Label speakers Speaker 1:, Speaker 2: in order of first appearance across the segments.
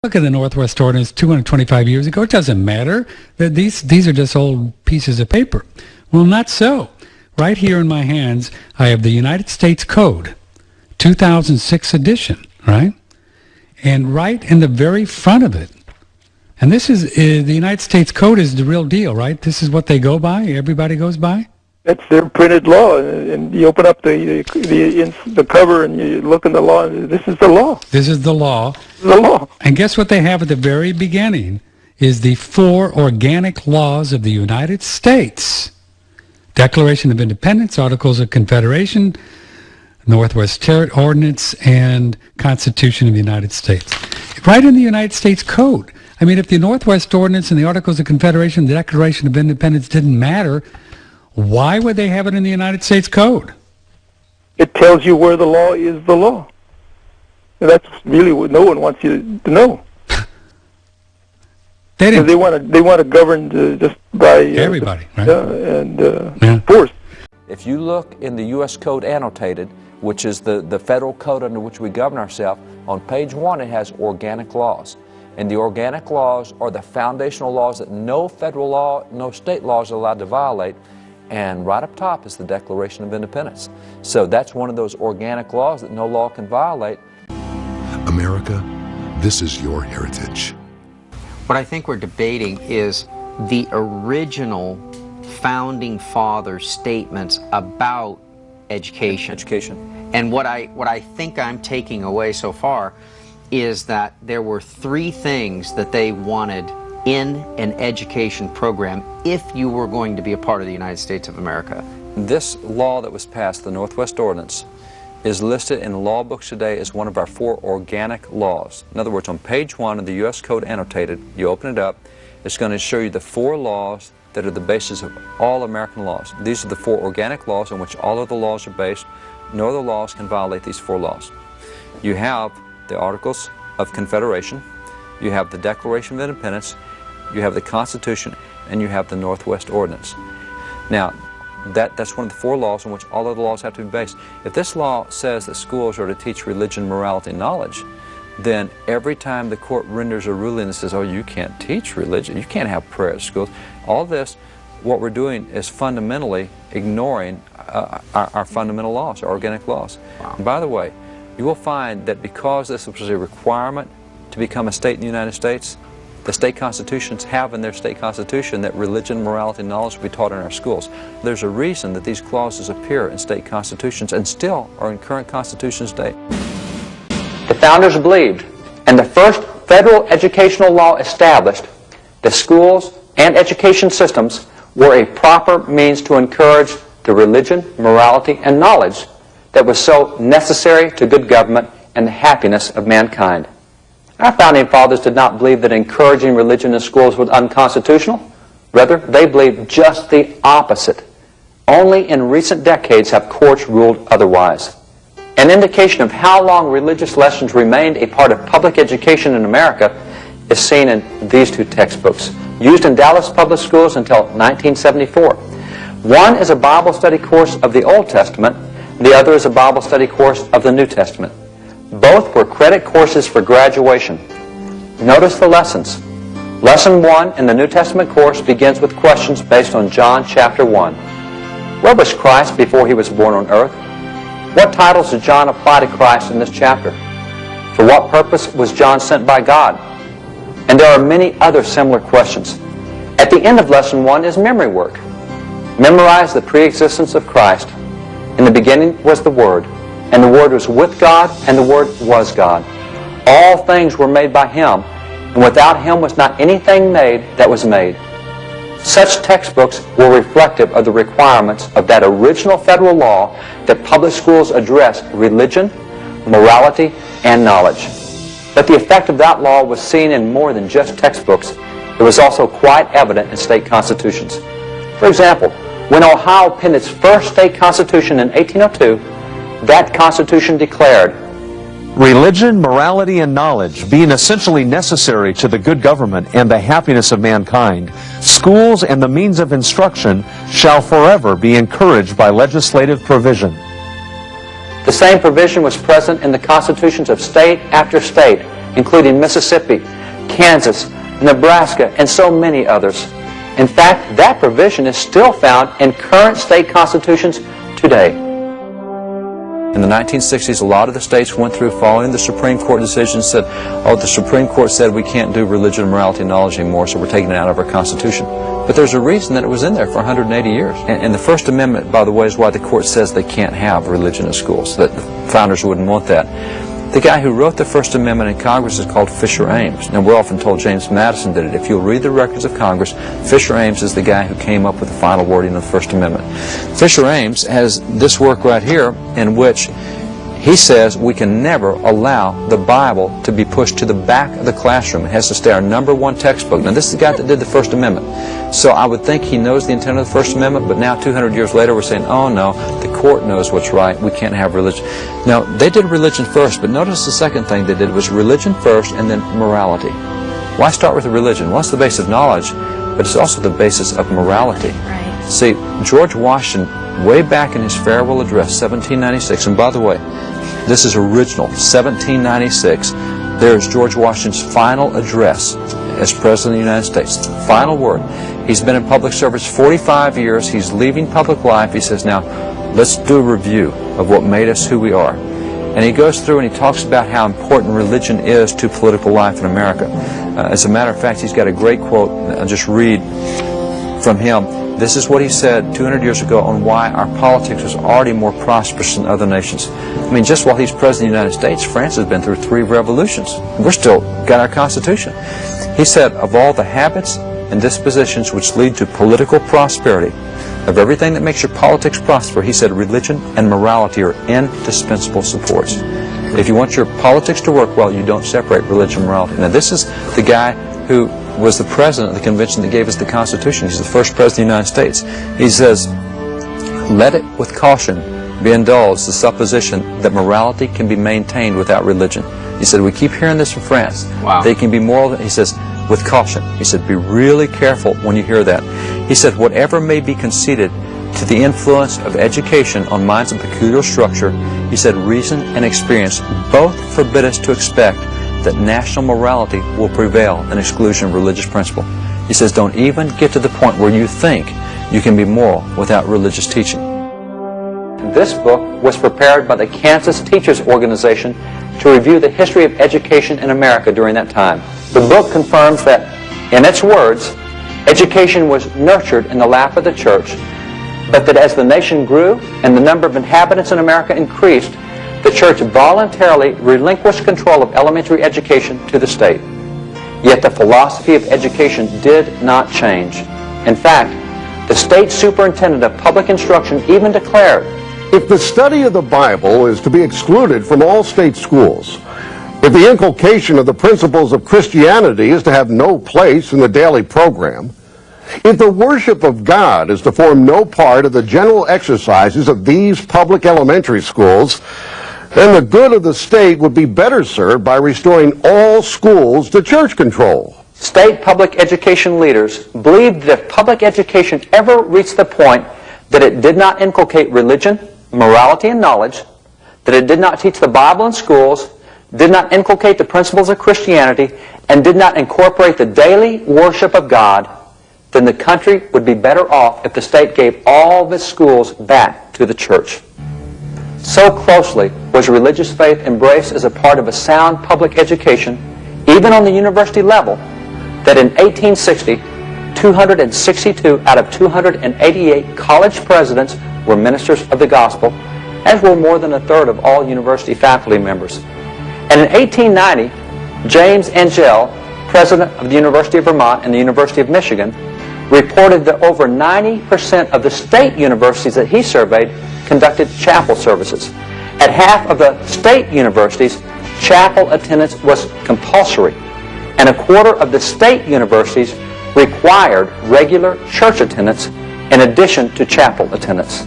Speaker 1: Look at the Northwest Ordinance 225 years ago. It doesn't matter. These are just old pieces of paper. Well, not so. Right here in my hands, I have the United States Code, 2006 edition, right? And right in the very front of it, and this is, the United States Code is the real deal, right? This is what they go by, everybody goes by?
Speaker 2: That's their printed law, and you open up the cover and you look in the law, and this is the law.
Speaker 1: This is the law.
Speaker 2: The law.
Speaker 1: And guess what they have at the very beginning is the 4 organic laws of the United States. Declaration of Independence, Articles of Confederation, Northwest Territory Ordinance, and Constitution of the United States. Right in the United States Code. I mean, if the Northwest Ordinance and the Articles of Confederation, the Declaration of Independence didn't matter, why would they have it in the United States Code?
Speaker 2: It tells you where the law is the law. And that's really what no one wants you to know. They want to govern just by
Speaker 1: everybody, right?
Speaker 2: And force.
Speaker 3: If you look in the U.S. Code annotated, which is the federal code under which we govern ourselves, on page 1 it has organic laws. And the organic laws are the foundational laws that no federal law, no state law is allowed to violate. And right up top is the Declaration of Independence. So that's one of those organic laws that no law can violate.
Speaker 4: America, this is your heritage.
Speaker 5: What I think we're debating is the original founding fathers' statements about education. And what I think I'm taking away so far is that there were 3 things that they wanted in an education program if you were going to be a part of the United States of America.
Speaker 3: This law that was passed, the Northwest Ordinance, is listed in law books today as one of our 4 organic laws. In other words, on page 1 of the U.S. Code annotated, you open it up, it's going to show you the 4 laws that are the basis of all American laws. These are the 4 organic laws on which all of the laws are based. No other laws can violate these 4 laws. You have the Articles of Confederation, you have the Declaration of Independence, you have the Constitution, and you have the Northwest Ordinance. Now, that's one of the 4 laws on which all other laws have to be based. If this law says that schools are to teach religion, morality, and knowledge, then every time the court renders a ruling that says, oh, you can't teach religion, you can't have prayer at schools, all this, what we're doing is fundamentally ignoring our fundamental laws, our organic laws.
Speaker 5: Wow.
Speaker 3: And by the way, you will find that because this was a requirement to become a state in the United States, the state constitutions have in their state constitution that religion, morality, and knowledge will be taught in our schools. There's a reason that these clauses appear in state constitutions and still are in current constitutions today.
Speaker 6: The founders believed, and the first federal educational law established, that schools and education systems were a proper means to encourage the religion, morality, and knowledge that was so necessary to good government and the happiness of mankind. Our founding fathers did not believe that encouraging religion in schools was unconstitutional. Rather, they believed just the opposite. Only in recent decades have courts ruled otherwise. An indication of how long religious lessons remained a part of public education in America is seen in these 2 textbooks, used in Dallas public schools until 1974. One is a Bible study course of the Old Testament, the other is a Bible study course of the New Testament. Both were credit courses for graduation. Notice the lessons. Lesson 1 in the New Testament course begins with questions based on John chapter 1. Where was Christ before he was born on earth? What titles did John apply to Christ in this chapter? For what purpose was John sent by God? And there are many other similar questions. At the end of lesson 1 is memory work. Memorize the pre-existence of Christ. In the beginning was the Word, and the Word was with God, and the Word was God. All things were made by Him, and without Him was not anything made that was made. Such textbooks were reflective of the requirements of that original federal law that public schools address religion, morality, and knowledge. But the effect of that law was seen in more than just textbooks. It was also quite evident in state constitutions. For example, when Ohio penned its first state constitution in 1802, that constitution declared,
Speaker 7: religion, morality, and knowledge being essentially necessary to the good government and the happiness of mankind, schools and the means of instruction shall forever be encouraged by legislative provision.
Speaker 6: The same provision was present in the constitutions of state after state including Mississippi, Kansas, Nebraska, and so many others. In fact, that provision is still found in current state constitutions today.
Speaker 3: In the 1960s, a lot of the states went through following the Supreme Court decision, said, oh, the Supreme Court said we can't do religion, morality, and knowledge anymore, so we're taking it out of our Constitution. But there's a reason that it was in there for 180 years. And the First Amendment, by the way, is why the court says they can't have religion in schools, that the founders wouldn't want that. The guy who wrote the First Amendment in Congress is called Fisher Ames. Now, we're often told James Madison did it. If you'll read the records of Congress, Fisher Ames is the guy who came up with the final wording of the First Amendment. Fisher Ames has this work right here in which he says we can never allow the Bible to be pushed to the back of the classroom. It has to stay our #1 textbook. Now, this is the guy that did the First Amendment. So I would think he knows the intent of the First Amendment, but now 200 years later we're saying, oh no, the court knows what's right. We can't have religion. Now, they did religion first, but notice the second thing they did was religion first and then morality. Why start with religion? Well, it's the base of knowledge, but it's also the basis of morality.
Speaker 8: Right.
Speaker 3: See, George Washington, way back in his farewell address, 1796, and by the way, this is original, 1796. There's George Washington's final address as President of the United States. Final word. He's been in public service 45 years. He's leaving public life. He says, now, let's do a review of what made us who we are. And he goes through and he talks about how important religion is to political life in America. As a matter of fact, he's got a great quote. I'll just read from him. This is what he said 200 years ago on why our politics was already more prosperous than other nations. I mean, just while he's President of the United States, France has been through 3 revolutions. We're still got our Constitution. He said, of all the habits and dispositions which lead to political prosperity, of everything that makes your politics prosper, he said religion and morality are indispensable supports. If you want your politics to work well, you don't separate religion and morality. Now, this is the guy who was the president of the convention that gave us the Constitution. He's the first president of the United States. He says, let it with caution be indulged the supposition that morality can be maintained without religion. He said, we keep hearing this from France.
Speaker 5: Wow.
Speaker 3: They can be moral. He says, with caution. He said, be really careful when you hear that. He said, whatever may be conceded to the influence of education on minds of peculiar structure, he said, reason and experience both forbid us to expect that national morality will prevail in exclusion of religious principle. He says, don't even get to the point where you think you can be moral without religious teaching.
Speaker 6: This book was prepared by the Kansas Teachers Organization to review the history of education in America during that time. The book confirms that, in its words, education was nurtured in the lap of the church, but that as the nation grew and the number of inhabitants in America increased, the church voluntarily relinquished control of elementary education to the state. Yet the philosophy of education did not change. In fact, the state superintendent of public instruction even declared,
Speaker 9: if the study of the Bible is to be excluded from all state schools, if the inculcation of the principles of Christianity is to have no place in the daily program, if the worship of God is to form no part of the general exercises of these public elementary schools, then the good of the state would be better served by restoring all schools to church control.
Speaker 6: state public education leaders believed that if public education ever reached the point that it did not inculcate religion, morality, and knowledge, that it did not teach the Bible in schools, did not inculcate the principles of Christianity, and did not incorporate the daily worship of God, then the country would be better off if the state gave all of its schools back to the church. So closely was religious faith embraced as a part of a sound public education, even on the university level, that in 1860, 262 out of 288 college presidents were ministers of the gospel, as were more than a third of all university faculty members. And in 1890, James Angell, president of the University of Vermont and the University of Michigan, reported that over 90% of the state universities that he surveyed conducted chapel services. At half of the state universities, chapel attendance was compulsory, and a quarter of the state universities required regular church attendance in addition to chapel attendance.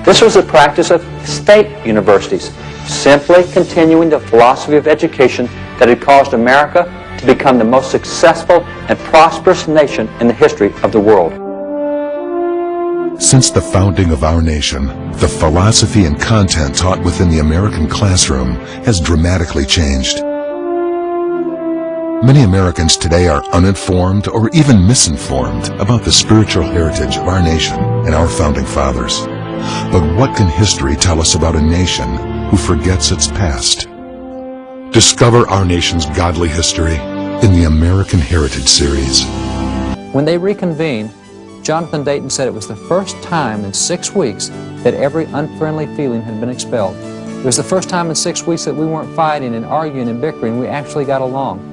Speaker 6: This was the practice of state universities, simply continuing the philosophy of education that had caused America to become the most successful and prosperous nation in the history of the world.
Speaker 4: Since the founding of our nation, the philosophy and content taught within the American classroom has dramatically changed. Many Americans today are uninformed or even misinformed about the spiritual heritage of our nation and our founding fathers. But what can history tell us about a nation who forgets its past? Discover our nation's godly history in the American Heritage series.
Speaker 3: When they reconvened, Jonathan Dayton said it was the first time in 6 weeks that every unfriendly feeling had been expelled. It was the first time in 6 weeks that we weren't fighting and arguing and bickering. We actually got along.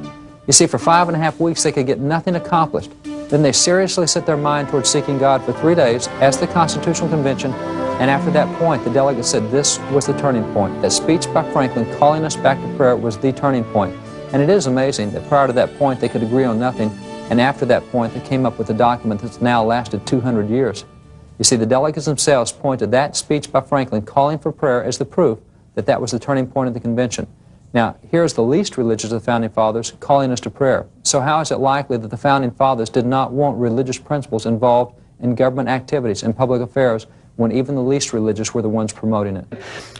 Speaker 3: You see, for 5.5 weeks they could get nothing accomplished. Then they seriously set their mind towards seeking God for 3 days as the Constitutional Convention, and after that point the delegates said this was the turning point. That speech by Franklin calling us back to prayer was the turning point. And it is amazing that prior to that point they could agree on nothing, and after that point they came up with a document that's now lasted 200 years. You see, the delegates themselves pointed that speech by Franklin calling for prayer as the proof that that was the turning point of the convention. Now, here's the least religious of the Founding Fathers calling us to prayer. So how is it likely that the Founding Fathers did not want religious principles involved in government activities and public affairs when even the least religious were the ones promoting it?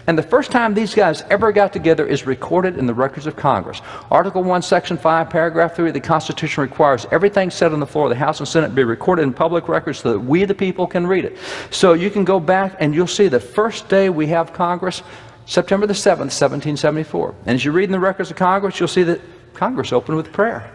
Speaker 8: And the first time these guys ever got together is recorded in the records of Congress. Article 1, Section 5, Paragraph 3 of the Constitution requires everything said on the floor of the House and Senate be recorded in public records so that we, the people, can read it. So you can go back and you'll see the first day we have Congress, September the 7th, 1774. And as you read in the records of Congress, you'll see that Congress opened with prayer.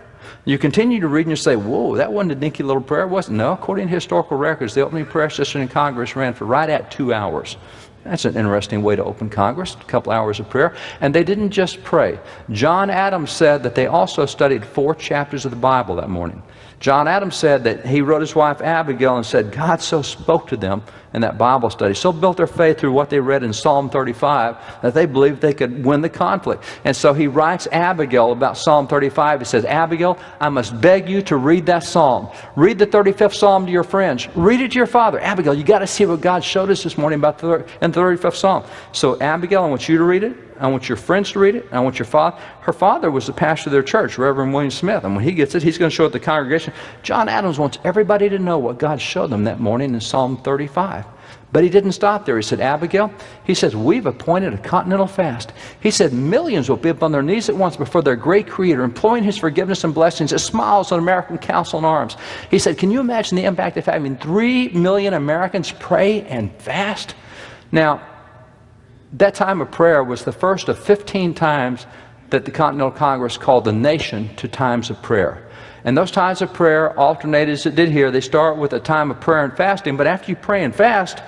Speaker 8: You continue to read and you say, whoa, that wasn't a dinky little prayer, was it? No, according to historical records, the opening prayer session in Congress ran for right at 2 hours. That's an interesting way to open Congress, a couple hours of prayer. And they didn't just pray. John Adams said that they also studied 4 chapters of the Bible that morning. John Adams said that he wrote his wife Abigail and said God so spoke to them in that Bible study, so built their faith through what they read in Psalm 35 that they believed they could win the conflict. And so he writes Abigail about Psalm 35. He says, Abigail, I must beg you to read that psalm. Read the 35th Psalm to your friends. Read it to your father. Abigail, you got to see what God showed us this morning about the 35th Psalm. So Abigail, I want you to read it. I want your friends to read it. I want your father. Her father was the pastor of their church, Reverend William Smith. And when he gets it, he's going to show it to the congregation. John Adams wants everybody to know what God showed them that morning in Psalm 35. But he didn't stop there. He said, Abigail, he says, we've appointed a continental fast. He said, millions will be up on their knees at once before their great Creator, imploring His forgiveness and blessings as smiles on American council and arms. He said, can you imagine the impact of having 3 million Americans pray and fast? Now, that time of prayer was the first of 15 times that the Continental Congress called the nation to times of prayer. And those times of prayer alternate as it did here. They start with a time of prayer and fasting, but after you pray and fast,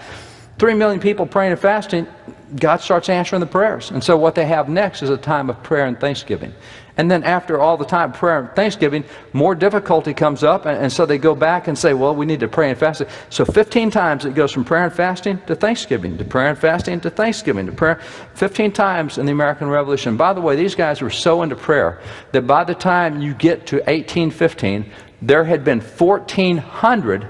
Speaker 8: 3 million people praying and fasting, God starts answering the prayers. And so what they have next is a time of prayer and thanksgiving. And then after all the time of prayer and thanksgiving, more difficulty comes up, and so they go back and say, well, we need to pray and fast. So 15 times it goes from prayer and fasting to thanksgiving, to prayer and fasting to thanksgiving, to prayer. 15 times in the American Revolution. By the way, these guys were so into prayer that by the time you get to 1815, there had been 1,400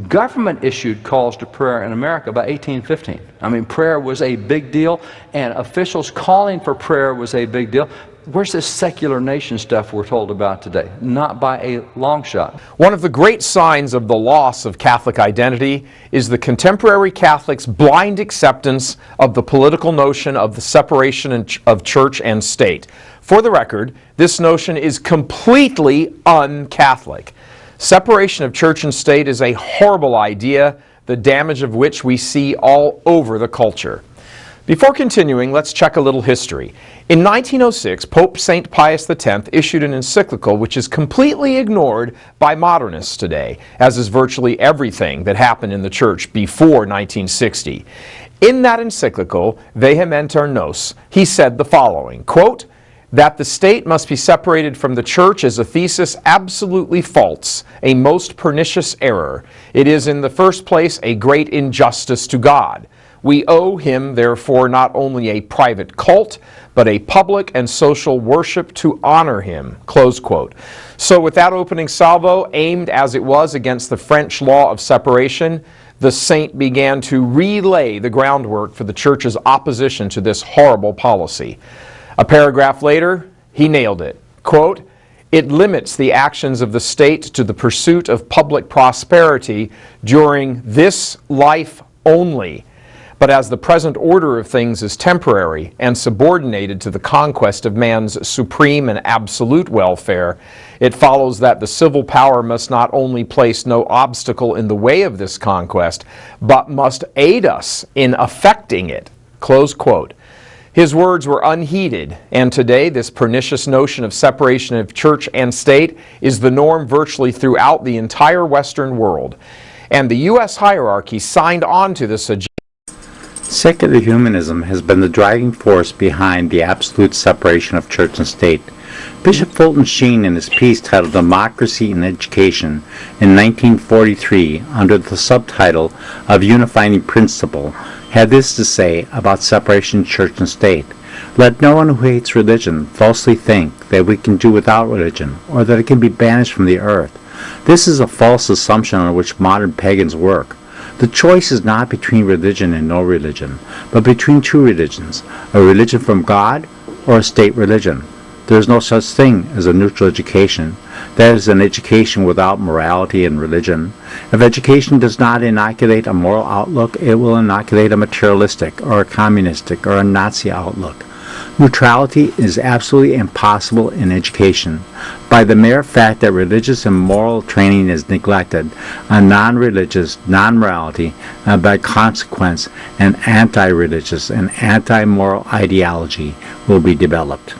Speaker 8: government-issued calls to prayer in America by 1815. I mean, prayer was a big deal, and officials calling for prayer was a big deal. Where's this secular nation stuff we're told about today? Not by a long shot.
Speaker 7: One of the great signs of the loss of Catholic identity is the contemporary Catholics' blind acceptance of the political notion of the separation of church and state. For the record, this notion is completely un-Catholic. Separation of church and state is a horrible idea, the damage of which we see all over the culture. Before continuing, let's check a little history. In 1906, Pope St. Pius X issued an encyclical which is completely ignored by modernists today, as is virtually everything that happened in the church before 1960. In that encyclical, Vehementer Nos, he said the following, quote, that the state must be separated from the church is a thesis absolutely false, a most pernicious error. It is in the first place a great injustice to God. We owe him, therefore, not only a private cult, but a public and social worship to honor him. Close quote. So with that opening salvo, aimed as it was against the French law of separation, the saint began to relay the groundwork for the church's opposition to this horrible policy. A paragraph later, he nailed it. Quote, it limits the actions of the state to the pursuit of public prosperity during this life only.
Speaker 10: But as the present order of things is temporary and subordinated to the conquest of man's supreme and absolute welfare, it follows that the civil power must not only place no obstacle in the way of this conquest, but must aid us in effecting it." Close quote. His words were unheeded, and today this pernicious notion of separation of church and state is the norm virtually throughout the entire Western world. And the U.S. hierarchy signed on to this agenda.
Speaker 11: Secular humanism has been the driving force behind the absolute separation of church and state. Bishop Fulton Sheen, in his piece titled Democracy in Education in 1943, under the subtitle of Unifying Principle, had this to say about separation of church and state. "Let no one who hates religion falsely think that we can do without religion, or that it can be banished from the earth. This is a false assumption on which modern pagans work. The choice is not between religion and no religion, but between two religions, a religion from God or a state religion. There is no such thing as a neutral education. That is an education without morality and religion. If education does not inoculate a moral outlook, it will inoculate a materialistic or a communistic or a Nazi outlook. Neutrality is absolutely impossible in education. By the mere fact that religious and moral training is neglected, a non-religious, non-morality, and by consequence, an anti-religious and anti-moral ideology will be developed."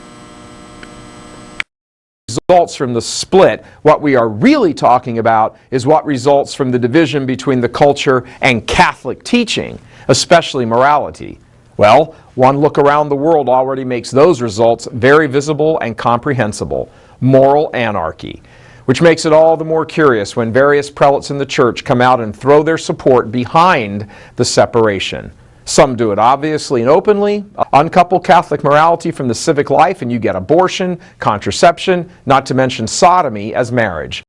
Speaker 10: Results from the split. What we are really talking about is what results from the division between the culture and Catholic teaching, especially morality. Well, one look around the world already makes those results very visible and comprehensible. Moral anarchy. Which makes it all the more curious when various prelates in the church come out and throw their support behind the separation. Some do it obviously and openly. Uncouple Catholic morality from the civic life and you get abortion, contraception, not to mention sodomy as marriage.